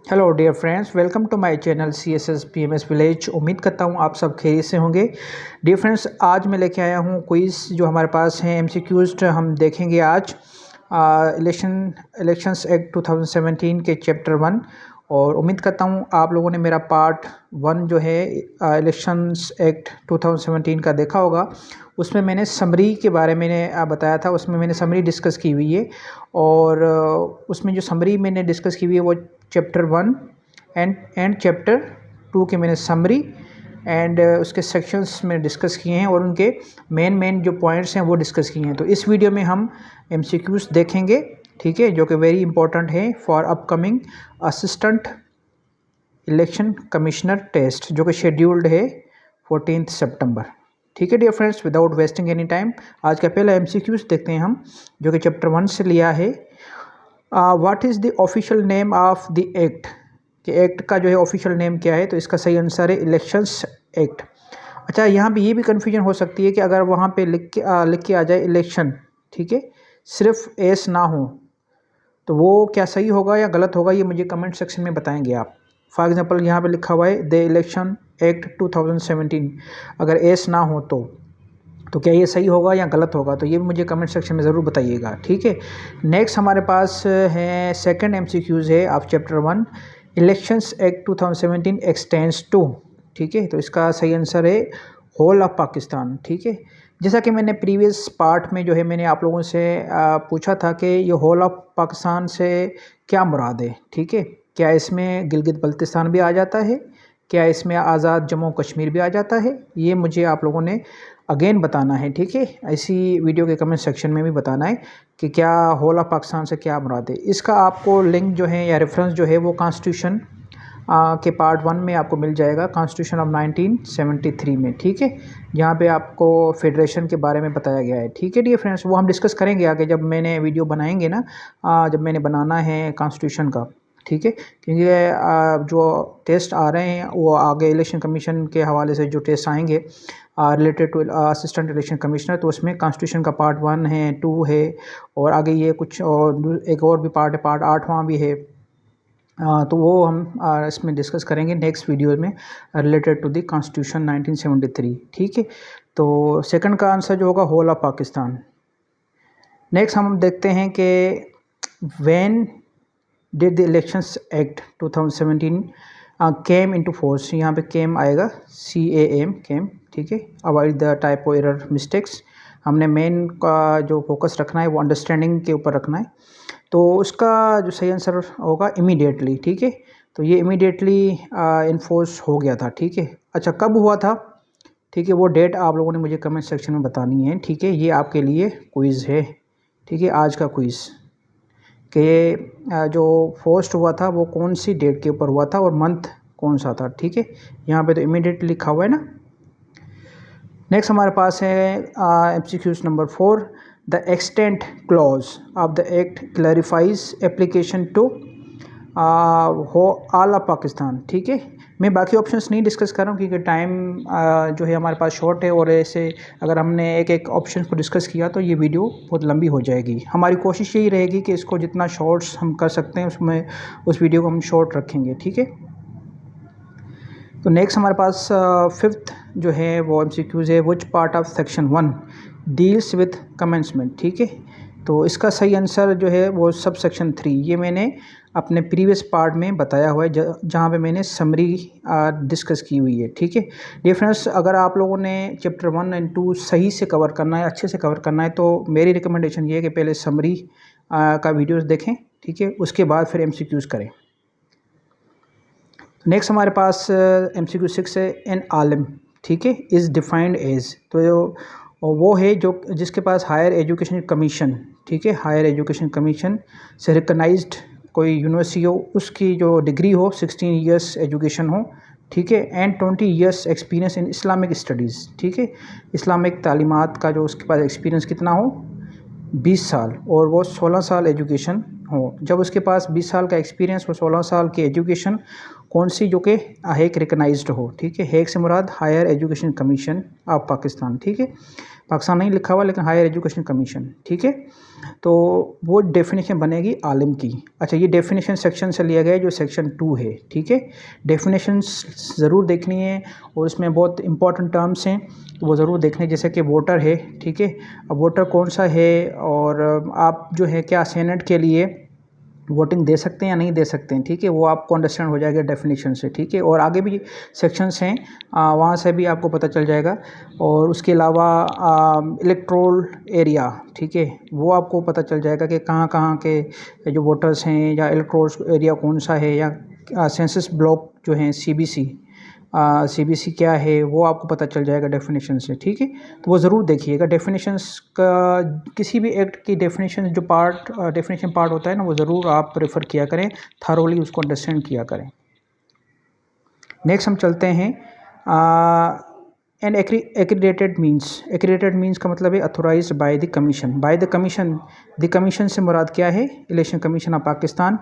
Hello dear friends, welcome to my channel CSS PMS village. उम्मीद करता हूँ आप सब खैरियत से होंगे। डियर फ्रेंड्स, आज मैं लेके आया हूँ क्विज़ जो हमारे पास हैं MCQs हम देखेंगे आज इलेक्शंस एक्ट 2017 के चैप्टर 1। और उम्मीद करता हूँ आप लोगों ने मेरा पार्ट 1 जो है इलेक्शंस एक्ट 2017 का देखा होगा। उसमें मैंने समरी के बारे में बताया था, उसमें मैंने समरी डिस्कस की हुई है। और उसमें जो समरी मैंने डिस्कस की हुई है वो चैप्टर 1 एंड चैप्टर 2 के मैंने समरी एंड उसके सेक्शंस में डिस्कस किए हैं और उनके मेन जो पॉइंट्स हैं वो डिस्कस किए हैं। तो इस वीडियो में हम MCQs देखेंगे, ठीक है, जो कि वेरी इंपॉर्टेंट है for upcoming assistant election commissioner test, जो कि शेड्यूल्ड है 14 सितंबर। ठीक है dear friends, without wasting any time आज का पहला MCQs देखते हैं हम, जो कि चैप्टर 1 से लिया है। What is the official name of the act, कि एक्ट का जो है ऑफिशियल नेम क्या है। तो इसका सही आंसर है इलेक्शंस एक्ट। अच्छा, यहाँ पे ये भी कन्फ्यूजन हो सकती है कि अगर वहाँ पे लिख के आ जाए इलेक्शन, ठीक है, सिर्फ एस ना हो, तो वो क्या सही होगा या गलत होगा, ये मुझे कमेंट सेक्शन में बताएंगे आप। फॉर एग्जांपल यहाँ पे लिखा हुआ है द इलेक्शन एक्ट 2017, अगर एस ना हो तो क्या ये सही होगा या गलत होगा, तो ये भी मुझे कमेंट सेक्शन में ज़रूर बताइएगा, ठीक है। नेक्स्ट हमारे पास है सेकंड MCQs है of chapter 1 elections act 2017 extends to, ठीक है। तो इसका सही आंसर है होल ऑफ पाकिस्तान, ठीक है। जैसा कि मैंने प्रीवियस पार्ट में जो है मैंने आप लोगों से पूछा था कि ये होल ऑफ पाकिस्तान से क्या मुराद है, ठीक है। क्या इसमें गिलगित बल्तिस्तान भी आ जाता है, क्या इसमें आज़ाद जम्मू कश्मीर भी आ जाता है, ये मुझे आप लोगों ने अगेन बताना है, ठीक है। ऐसी वीडियो के कमेंट सेक्शन में भी बताना है कि क्या होल ऑफ पाकिस्तान से क्या मुराद है। इसका आपको लिंक जो है या रेफरेंस जो है वो कॉन्स्टिट्यूशन के पार्ट 1 में आपको मिल जाएगा, कॉन्स्टिट्यूशन ऑफ 1973 में, ठीक है। यहाँ पे आपको फेडरेशन के बारे में बताया गया है, ठीक है डियर फ्रेंड्स। वो हम डिस्कस करेंगे आगे जब मैंने वीडियो बनाएंगे ना, जब मैंने बनाना है कॉन्स्टिट्यूशन का, ठीक है। क्योंकि जो टेस्ट आ रहे हैं वो आगे इलेक्शन कमीशन के हवाले से जो टेस्ट आएंगे related to assistant election commissioner, तो उसमें कॉन्स्टिट्यूशन का पार्ट 1 है, 2 है और आगे ये कुछ और एक और भी पार्ट है, पार्ट 8वां भी है। तो वो हम इसमें डिस्कस करेंगे नेक्स्ट वीडियो में रिलेटेड टू द कॉन्स्टिट्यूशन 1973, ठीक है। तो सेकंड का आंसर जो होगा होल ऑफ पाकिस्तान। नेक्स्ट हम देखते हैं कि when did the elections act 2017 came into force. यहाँ पे केम आएगा, CAM केम, ठीक है। Avoid the typo error mistakes. हमने मेन का जो फोकस रखना है वो अंडरस्टैंडिंग के ऊपर रखना है। तो उसका जो सही आंसर होगा इमीडिएटली, ठीक है। तो ये इमीडिएटली इन्फोर्स हो गया था, ठीक है। अच्छा, कब हुआ था, ठीक है, वो डेट आप लोगों ने मुझे कमेंट सेक्शन में बतानी है, ठीक है। ये आपके लिए क्विज़ है, ठीक है, आज का क्विज़ कि जो फर्स्ट हुआ था वो कौन सी डेट के ऊपर हुआ था और मंथ कौन सा था, ठीक है। यहाँ पे तो इमीडिएटली लिखा हुआ है ना। नेक्स्ट हमारे पास है MCQs number 4 the extent clause of the act clarifies application to whole all of Pakistan, ठीक है। मैं बाकी ऑप्शंस नहीं डिस्कस कर रहा हूँ क्योंकि टाइम जो है हमारे पास शॉर्ट है और ऐसे अगर हमने एक एक ऑप्शन को डिस्कस किया तो ये वीडियो बहुत लंबी हो जाएगी। हमारी कोशिश यही रहेगी कि इसको जितना शॉर्ट्स हम कर सकते हैं उसमें उस वीडियो को हम शॉर्ट रखेंगे, ठीक है। तो नेक्स्ट हमारे पास फिफ्थ जो है वो MCQs है which part of section 1 deals with commencement, ठीक है। तो इसका सही आंसर जो है वो सब सेक्शन 3, ये मैंने अपने प्रीवियस पार्ट में बताया हुआ है जहाँ पे मैंने समरी डिस्कस की हुई है, ठीक है। डिफरेंस अगर आप लोगों ने चैप्टर 1 एंड 2 सही से कवर करना है, अच्छे से कवर करना है, तो मेरी रिकमेंडेशन ये है कि पहले समरी का वीडियोस देखें, ठीक है, उसके बाद फिर MCQs करें। नेक्स्ट हमारे पास MCQ 6 है एन आलिम, ठीक है, इज़ डिफाइंड एज। तो वो है जो जिसके पास हायर एजुकेशन कमीशन, ठीक है, हायर एजुकेशन कमीशन से रिकगनाइज्ड कोई यूनिवर्सिटी हो, उसकी जो डिग्री हो 16 ईयर्स एजुकेशन हो, ठीक है, and 20 years experience in Islamic studies, ठीक है। इस्लामिक तालीमात का जो उसके पास एक्सपीरियंस कितना हो 20 साल और वो 16 साल एजुकेशन हो, जब उसके पास 20 साल का एक्सपीरियंस हो, 16 साल की एजुकेशन, कौन सी जो कि हेक रिकग्नाइज्ड हो, ठीक है। हेक से मुराद higher education commission of Pakistan, ठीक है। पाकिस्तान नहीं लिखा हुआ लेकिन हायर एजुकेशन कमीशन, ठीक है। तो वो डेफिनेशन बनेगी आलिम की। अच्छा, ये डेफिनेशन सेक्शन से लिया गया है जो सेक्शन 2 है, ठीक है। डेफिनेशन ज़रूर देखनी है और उसमें बहुत इंपॉर्टेंट टर्म्स हैं तो वो ज़रूर देखने, जैसे कि वोटर है, ठीक है। अब वोटर कौन सा है और आप जो है क्या सेनेट के लिए वोटिंग दे सकते हैं या नहीं दे सकते हैं, ठीक है। वो आपको अंडरस्टैंड हो जाएगा डेफिनेशन से, ठीक है। और आगे भी सेक्शंस हैं, वहाँ से भी आपको पता चल जाएगा। और उसके अलावा इलेक्ट्रोल एरिया, ठीक है, वो आपको पता चल जाएगा कि कहाँ कहाँ के जो वोटर्स हैं, या इलेक्ट्रोल एरिया कौन सा है, या सेंसस ब्लॉक जो हैं सीबीसी क्या है, वो आपको पता चल जाएगा डेफिनेशन से, ठीक है। तो वो ज़रूर देखिएगा डेफिनेशंस का, किसी भी एक्ट की डेफिनेशन जो डेफिनेशन पार्ट होता है ना, वो ज़रूर आप रेफ़र किया करें, थारोली उसको अंडरस्टैंड किया करें। नेक्स्ट हम चलते हैं एन एक्रीडेटेड मीन्स का मतलब है authorised by the commission. The commission से मुराद क्या है? इलेक्शन कमीशन ऑफ पाकिस्तान,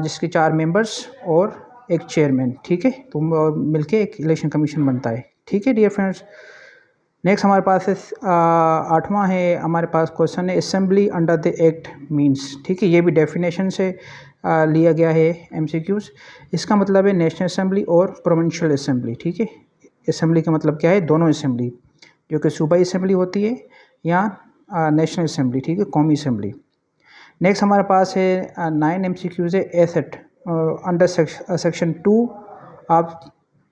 जिसके 4 मेंबर्स और एक चेयरमैन, ठीक है। तो मिलके एक इलेक्शन कमीशन बनता है, ठीक है डियर फ्रेंड्स। नेक्स्ट हमारे पास है 8वां है हमारे पास क्वेश्चन है assembly under the act means, ठीक है। ये भी डेफिनेशन से लिया गया है एमसीक्यूज। इसका मतलब है नेशनल असेंबली और प्रोविंशियल असेंबली, ठीक है। असेंबली का मतलब क्या है? दोनों असेंबली, जो कि सूबाई असेंबली होती है या नेशनल असेंबली, ठीक है, कौमी असेंबली। नेक्स्ट हमारे पास है 9 एमसीक्यूज है एसेट अंडर सेक्शन 2 आप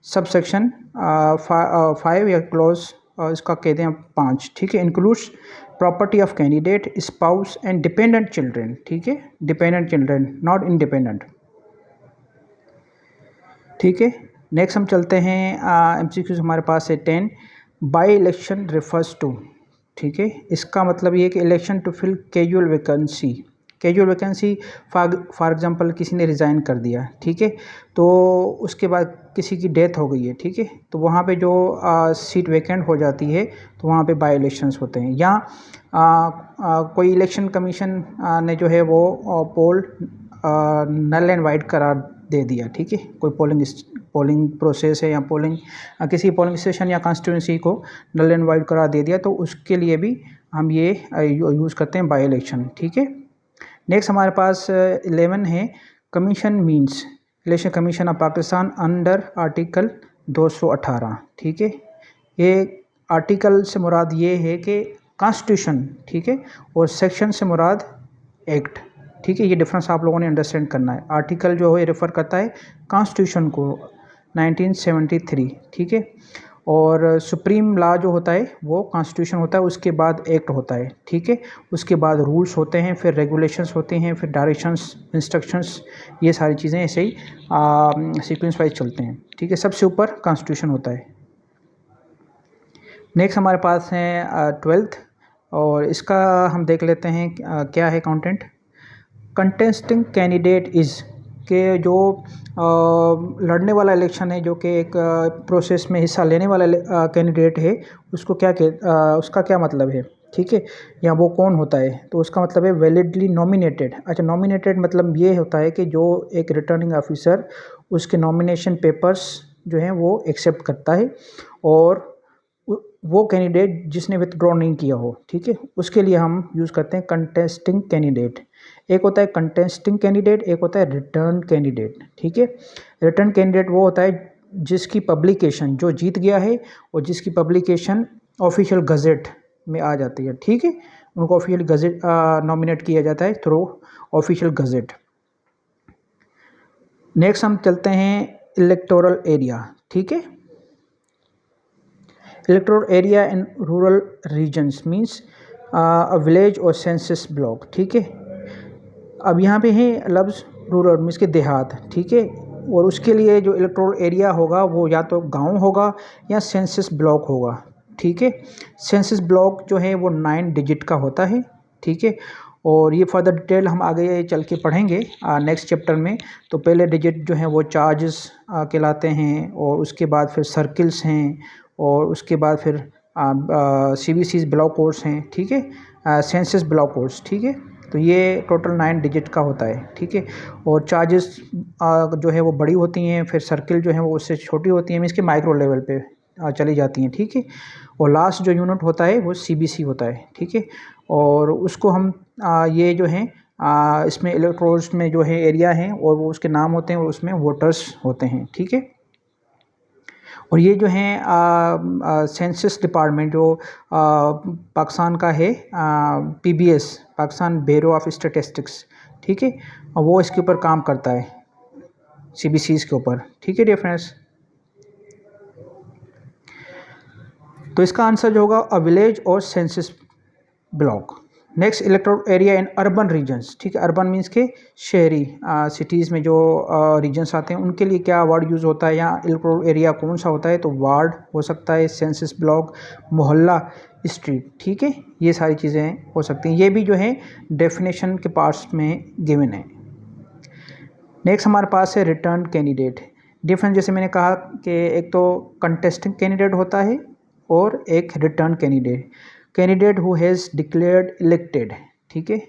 सब सेक्शन 5 या क्लोज इसका कहते हैं 5, ठीक है। Includes property of candidate, spouse and dependent children, ठीक है। डिपेंडेंट चिल्ड्रेन, नॉट इंडिपेंडेंट, ठीक है। नेक्स्ट हम चलते हैं एमसीक्यूज हमारे पास है 10 बाई इलेक्शन रिफर्स टू, ठीक है। इसका मतलब ये कि election to fill casual vacancy for example किसी ने रिज़ाइन कर दिया, ठीक है। तो उसके बाद किसी की डेथ हो गई है, ठीक है। तो वहाँ पे जो सीट वैकेंट हो जाती है तो वहाँ पे बाई इलेक्शंस होते हैं। या कोई इलेक्शन कमीशन ने जो है वो पोल नल एंड वाइड करार दे दिया, ठीक है। कोई पोलिंग प्रोसेस है या किसी पोलिंग स्टेशन या कॉन्स्टिट्यूंसी को नल एंड वाइड करार दे दिया, तो उसके लिए भी हम ये यूज़ करते हैं बाई इलेक्शन, ठीक है। नेक्स्ट हमारे पास 11 है commission means election commission of Pakistan under article 218, ठीक है। ये आर्टिकल से मुराद ये है कि कॉन्स्टिट्यूशन, ठीक है, और सेक्शन से मुराद एक्ट, ठीक है। ये डिफरेंस आप लोगों ने अंडरस्टैंड करना है। आर्टिकल जो है रेफ़र करता है कॉन्स्टिट्यूशन को 1973, ठीक है। और सुप्रीम लॉ जो होता है वो कॉन्स्टिट्यूशन होता है, उसके बाद एक्ट होता है, ठीक है। उसके बाद रूल्स होते हैं, फिर रेगुलेशंस होते हैं, फिर डायरेक्शंस, इंस्ट्रक्शंस, ये सारी चीज़ें ऐसे ही सीक्वेंस वाइज चलते हैं, ठीक है। सबसे ऊपर कॉन्स्टिट्यूशन होता है। नेक्स्ट हमारे पास है 12th, और इसका हम देख लेते हैं क्या है कंटेंट। कंटेस्टिंग कैंडिडेट इज़ के जो लड़ने वाला इलेक्शन है, जो कि एक प्रोसेस में हिस्सा लेने वाला कैंडिडेट है, उसको उसका क्या मतलब है, ठीक है, या वो कौन होता है? तो उसका मतलब है वैलिडली नॉमिनेटेड। अच्छा, नॉमिनेटेड मतलब ये होता है कि जो एक रिटर्निंग ऑफिसर उसके नॉमिनेशन पेपर्स जो हैं वो एक्सेप्ट करता है, और वो कैंडिडेट जिसने विथड्रॉ नहीं किया हो, ठीक है, उसके लिए हम यूज़ करते हैं कंटेस्टिंग कैंडिडेट। एक होता है कंटेस्टिंग कैंडिडेट, एक होता है रिटर्न कैंडिडेट, ठीक है। रिटर्न कैंडिडेट वो होता है जिसकी पब्लिकेशन, जो जीत गया है और जिसकी पब्लिकेशन ऑफिशियल गज़ेट में आ जाती है, ठीक है। उनको ऑफिशियल गज़ेट नॉमिनेट किया जाता है थ्रू ऑफिशियल गज़ेट। नेक्स्ट हम चलते हैं इलेक्टोरल एरिया, ठीक है। Electoral area in rural regions means a village और सेंसस ब्लॉक, ठीक है। अब यहाँ पे है लफ्ज़ रूरल मीन्स के देहात, ठीक है। और उसके लिए जो इलेक्टोरल एरिया होगा वो या तो गांव होगा या सेंसस ब्लॉक होगा, ठीक है। सेंसस ब्लॉक जो है वो 9 डिजिट का होता है, ठीक है। और ये फर्दर डिटेल हम आगे चल के पढ़ेंगे नेक्स्ट चैप्टर में। तो पहले डिजिट जो है वो चार्जेस कहलाते हैं, और उसके बाद फिर सर्किल्स हैं, और उसके बाद फिर CBCs ब्लॉक कोड्स हैं, ठीक है, सेंसस ब्लॉक कोड्स, ठीक है। तो ये टोटल 9 डिजिट का होता है, ठीक है। और चार्जेस जो है वो बड़ी होती हैं, फिर सर्किल जो है वो उससे छोटी होती हैं, मीन्स कि माइक्रो लेवल पे चली जाती हैं, ठीक है। और लास्ट जो यूनिट होता है वो CBC होता है, ठीक है। और उसको हम ये जो है इसमें इलेक्ट्रोड्स में जो है एरिया है और वो उसके नाम होते हैं और उसमें वोटर्स होते हैं, ठीक है। और ये जो है सेंसस डिपार्टमेंट जो पाकिस्तान का है, PBS Pakistan bureau of statistics, ठीक है, वो इसके ऊपर काम करता है, CBCs के ऊपर, ठीक है डियर फ्रेंड्स। तो इसका आंसर जो होगा अ विलेज और census block. Next electoral area in urban regions, ठीक है। अर्बन मीन्स के शहरी सिटीज़ में जो रीजन्स आते हैं उनके लिए क्या वर्ड यूज़ होता है, या इलेक्ट्रोड एरिया कौन सा होता है, तो वार्ड हो सकता है, सेंसस ब्लॉक, मोहल्ला, स्ट्रीट, ठीक है। ये सारी चीज़ें हो सकती हैं, ये भी जो है डेफिनेशन के पार्ट्स में गिवन है। नेक्स्ट हमारे पास है रिटर्न कैंडिडेट। डिफरेंस जैसे मैंने कहा कि एक तो कंटेस्टिंग कैंडिडेट होता है और एक return candidate. Candidate who has declared elected, ठीक है,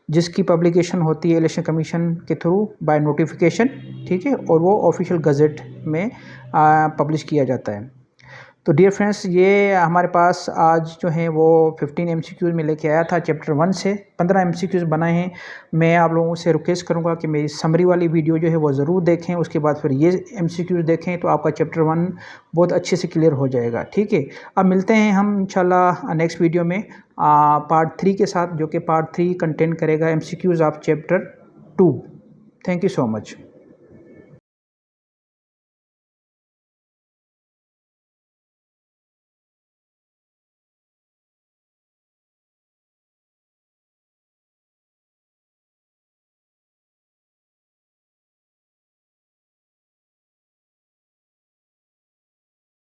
जिसकी पब्लिकेशन होती है इलेक्शन कमीशन के थ्रू बाय नोटिफिकेशन, ठीक है, और वो ऑफिशियल गज़ेट में पब्लिश किया जाता है। तो डियर फ्रेंड्स, ये हमारे पास आज जो है वो 15 MCQs में लेके आया था चैप्टर 1 से। 15 MCQs बनाए हैं। मैं आप लोगों से रिक्वेस्ट करूंगा कि मेरी समरी वाली वीडियो जो है वो ज़रूर देखें, उसके बाद फिर ये MCQs देखें तो आपका चैप्टर 1 बहुत अच्छे से क्लियर हो जाएगा, ठीक है। अब मिलते हैं हम इंशाल्लाह नेक्स्ट वीडियो में पार्ट 3 के साथ, जो कि पार्ट 3 कंटेंट करेगा MCQs of chapter 2। Thank you so much.